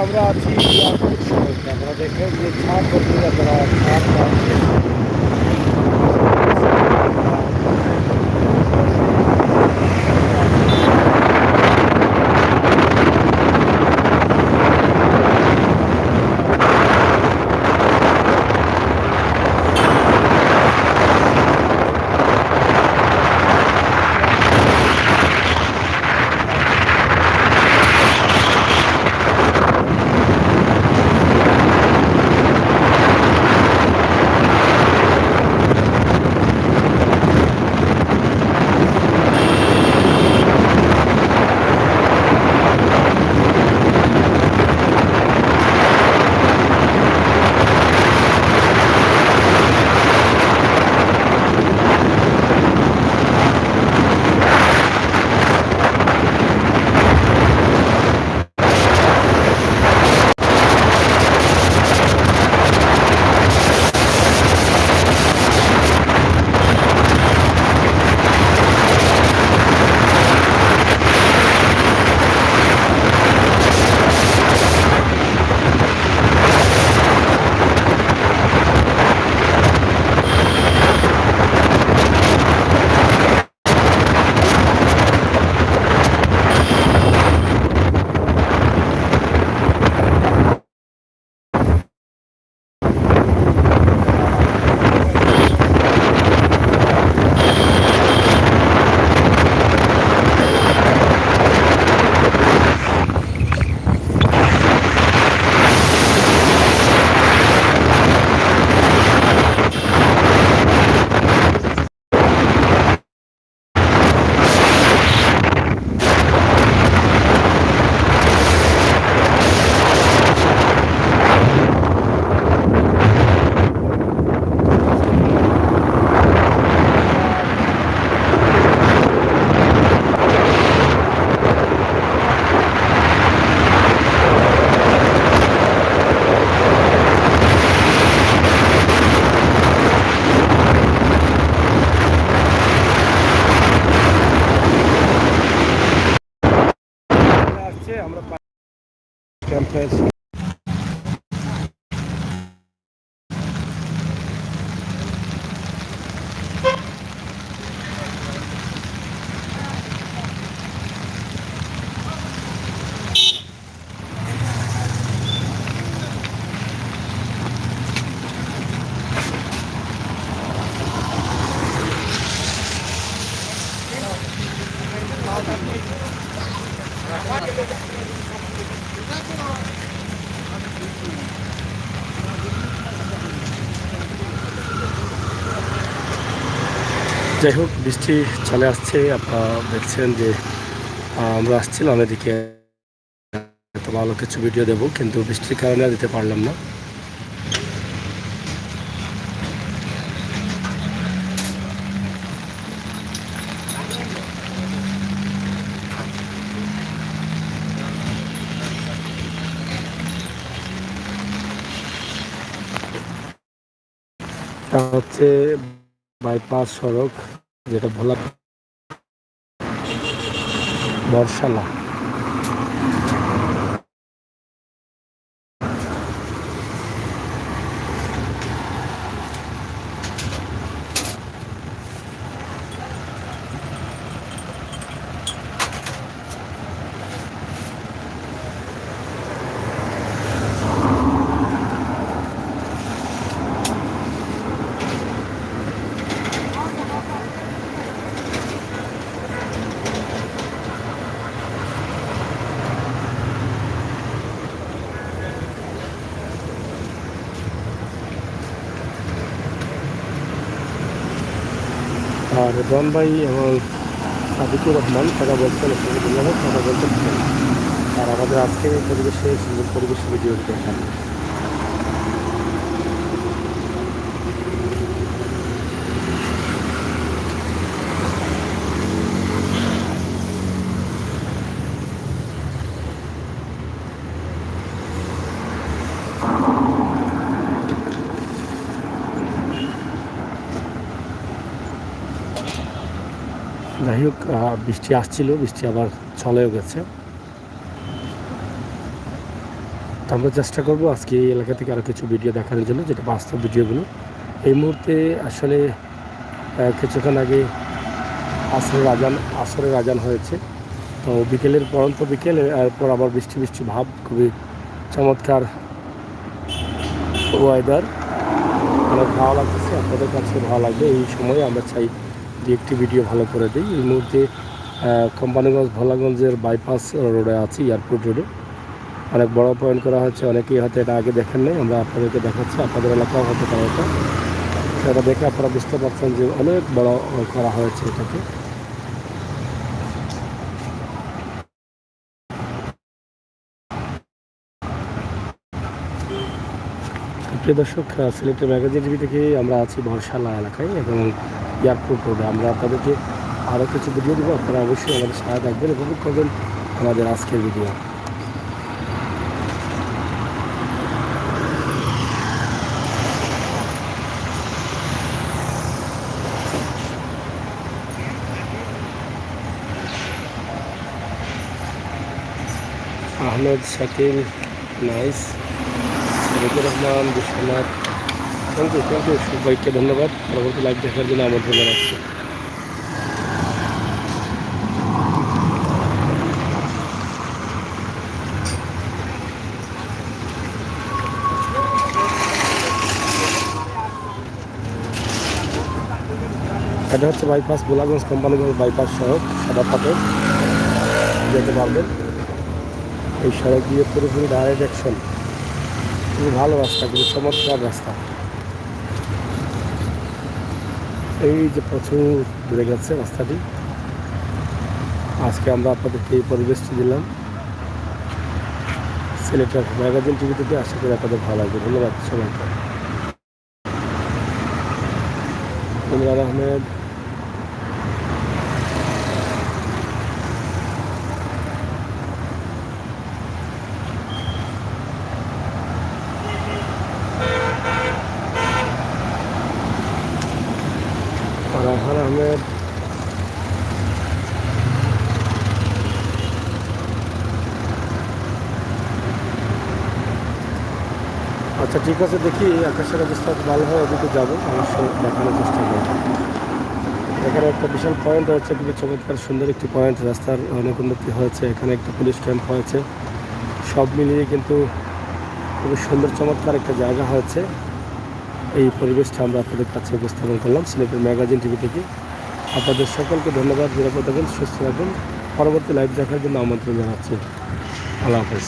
আমরা আছি এয়ারপোর্ট সড়কে। আপনারা দেখেন যে ছাদ কর্মীরা যারা ছাদ কাটছে, আসছে আমরা ক্যাম্পে আছি। যাই হোক, বৃষ্টি চলে আসছে। আপনারা দেখছেন যে আমরা আসছিলাম এদিকে, তো ভালো কিছু ভিডিও দেবো, কিন্তু বৃষ্টির কারণে আর দিতে পারলাম না। এটা হচ্ছে বাইপাস সড়ক, যেটা ভোলা বর্ষালা। আর রেদওয়ান ভাই এবং সাদিকুর রহমান তারা বলছেন, তারা বলছেন, আর আমাদের আজকে পরিবেশে সুন্দর পরিবেশ ভিডিও দেখান। যাই হোক, বৃষ্টি আসছিল, বৃষ্টি আবার চলেও গেছে। তো আমরা চেষ্টা করব আজকে এই এলাকা থেকে আরও কিছু ভিডিও দেখানোর জন্য, যেটা বাস্তব ভিডিওগুলো। এই মুহূর্তে আসলে কিছুক্ষণ আগে আসরের আজান হয়েছে। তো বিকেলের পরন্ত বিকেলে এরপর আবার বৃষ্টি বৃষ্টি ভাব, খুবই চমৎকার ওয়েদার, অনেক ভালো লাগতেছে। আপনাদের কাছে ভালো লাগবে। এই সময়ে আমরা চাই যে একটি ভিডিও ভালো করে দিই। এই মুহূর্তে কোম্পানিগঞ্জ ভোলাগঞ্জের বাইপাস রোডে আছি, এয়ারপোর্ট রোডে। অনেক বড় পয়েন্ট করা হচ্ছে, অনেকেই হয়তো এটা আগে দেখেন নাই, আমরা আপনাদেরকে দেখাচ্ছি। আপনাদের এলাকাও হতে পারে এটা, সেটা দেখে আপনারা বুঝতে পারছেন যে অনেক বড় করা হয়েছে এটাকে। প্রিয় দর্শক, সিলেটের ম্যাগাজিন টিভি থেকে আমরা আছি বর্ষালা এলাকায় এবং এয়ারপোর্ট রোডে। আমরা আপনাদেরকে আরও কিছু ভিডিও দেবো, আপনারা অবশ্যই আমাদের সাথে থাকবেন, উপভোগ করবেন আমাদের আজকের video. Ahmed Shakil, nice, Sharifur Rahman, Biswanath, thank you সবাইকে ধন্যবাদ। পরবর্তী লাইভ দেখার জন্য আমন্ত্রণ জানাচ্ছি। এটা হচ্ছে বাইপাস, গোলাগঞ্জ কোম্পানিগঞ্জ বাইপাস সড়ক, সাদা পাথর যেতে পারবেন। এই সড়ক দিয়ে পুরোপুরি ডাইরেকশন, খুবই ভালো রাস্তা, খুবই চমৎকার রাস্তা। এই যে প্রচুর বেড়ে গেছে রাস্তাটি। আজকে আমরা আপনাদেরকে এই পরিবেশটি দিলাম সিলেটের ম্যাগাজিন টিভি থেকে। আশা করি আপনাদের ভালো লাগবে। ধন্যবাদ সবাইকে। ইমরান আহমেদ, রায়হান আহমেদ, আচ্ছা ঠিক আছে, দেখি আকাশের অবস্থা ভালো হয়, ওদিকে যাবো, অবশ্যই দেখানোর চেষ্টা করবো। এখানে একটা বিশাল পয়েন্ট হয়েছে, খুবই চমৎকার সুন্দর একটি পয়েন্ট। রাস্তার অনেক উন্নতি হয়েছে, এখানে একটা পুলিশ ক্যাম্প হয়েছে, সব মিলিয়ে কিন্তু খুবই সুন্দর চমৎকার একটা জায়গা হয়েছে। এই পরিবেশটা আমরা আপনাদের কাছে উপস্থাপন করলাম সিলেটের ম্যাগাজিন টিভি থেকে। আপনাদের সকলকে ধন্যবাদ। নিরাপদ থাকবেন, সুস্থ থাকবেন। পরবর্তী লাইভ দেখার জন্য আমন্ত্রণ জানাচ্ছি। আল্লাহ হাফেজ।